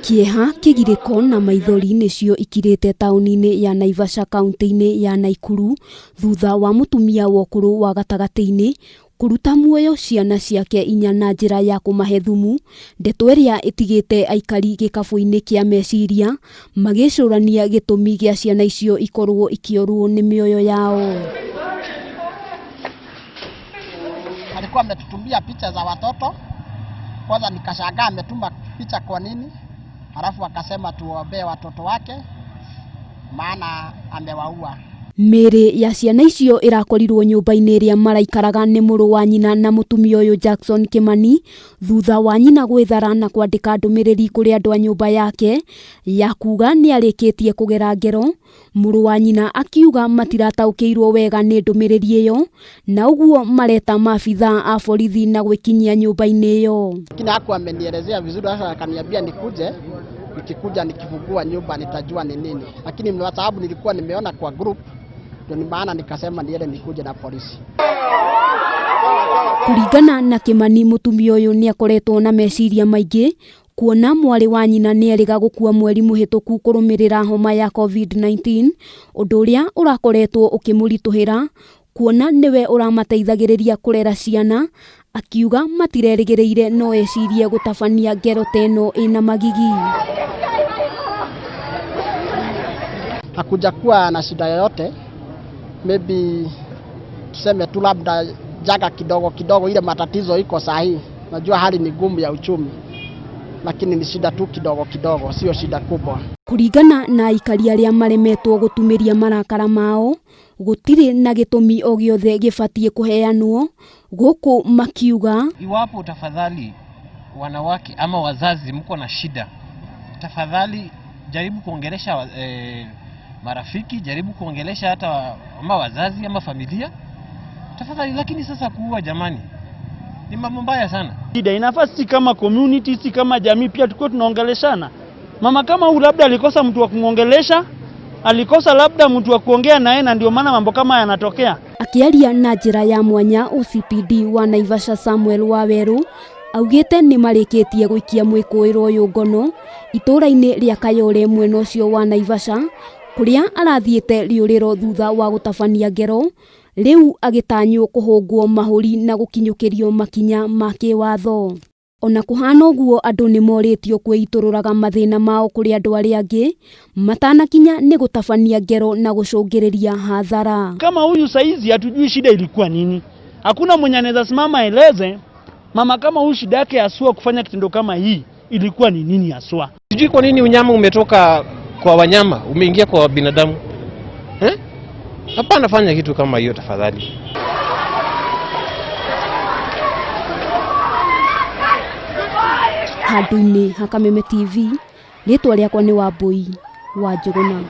Kieha kigiriko na maithori nicio ikirite tauni-ini ya Naivasha kaunti-ini ya Naikuru thutha wa mutumia wa ukuru wa gatagati-ini kuruta muoyo ciana ciake inya na njira ya kumahe thumu, ndeto iria itigite aikari gikabu-ini kia meciria magicurania gitumi gia ciana icio ikorwo ikiorwo ni mioyo yao. Alikuwa ametutumia picha za watoto, kwanza nikashangaa ametuma picha kwa nini? Halafu akasema tuombee watoto wake maana amewaua. Mĩrĩ ya ciana icio irakorirwo nyũmba-inĩ ĩrĩa maraikaraga nĩ mũrũ wa nyina na mũtumia ũyũ Jackson Kimani thutha wa nyina gwĩthara na kwandĩka ndũmĩrĩri kũrĩ andũ a nyũmba yake ya kuga nĩ arĩkĩtie kũgera ngero. Mũrũ wa nyina akiuga matirataũkĩirwo wega nĩ ndũmĩrĩri ĩyo na ũguo mareta maabitha a borithi na gwĩkinyia nyũmba-inĩ ĩyo. Lakini hakuwa amenielezea vizuri, sasa akaniambia nikuje, nikikuja nikifungua nyumba nitajua ni nini, lakini kwa sababu nilikuwa nimeona kwa group ndio maana nikasema niende nikuje na polisi. Kuringana na Kimani, mutumia ũyũ nĩ akoretwo na meciria maingĩ kuona mwarĩ wa nyina nĩ erĩga gũkua mweri mũhĩtũku kũrũmĩrĩra homa ya COVID-19, ũndũ ũrĩa ũrakoretwo ũkĩmũritũhĩra kuona niwe ũramateithagĩrĩria kũrera ciana, akiuga matirerĩgĩrĩire no ecirie gũtabania ngero teno ĩna magigi. Hakuja kuwa na shida yoyote, maybe tuseme tu labda jaga kidogo kidogo, ile matatizo iko sahihi. Najua hali ni ngumu ya uchumi, lakini ni shida tu kidogo kidogo, sio shida kubwa. Kuringana na aikari arĩa maremetwo gutumiria marakara mao, gutiri na gitumi o giothe gibatie kuheanwo, guku makiuga iwapo tafadhali wanawake ama wazazi mko na shida, tafadhali jaribu kuongelesha marafiki, jaribu kuongelesha hata ama wazazi ama familia tafadhali. Lakini sasa kuua, jamani, ni mambo mbaya sana. Shida inafaa sisi kama community, sisi kama jamii pia tukue tunaongeleshana. Mama kama huyu labda alikosa mtu wa kumuongelesha, alikosa labda mtu wa kuongea naye, na ndio maana mambo kama yanatokea. Akiaria na njira ya mwanya, OCPD wa Naivasha Samuel Waweru augite ni marĩkĩtie gũikia mwĩkũĩrwo ũyũ ngono itũra-inĩ rĩa Kayole mwena ũcio wa Naivasha, kuria arathiĩte rĩũrĩro thutha wa gũtabania ngero, rĩu agĩtanywo kũhũngwo mahũri na gũkinyũkĩrio makinya ma kĩwatho. Ona kũhana ũguo, andũ nĩ morĩtio kwĩitũrũraga mathĩna mao kũrĩ andũ arĩa angĩ matanakinya nĩ gũtabania ngero na gũcũngĩrĩria hathara. Kama huyu saizi hatujui shida ilikuwa nini, hakuna mwenye anaweza simama eleze mama kama huyu shida yake aswa kufanya kitendo kama hii ilikuwa ni nini aswa. Sijui kwa nini unyama umetoka kwa wanyama umeingia kwa binadamu. Hapana, fanya kitu kama hiyo tafadhali. Handũ-inĩ ha Kameme TV, rĩtwa rĩakwa nĩ Wambui wa Njũgũna.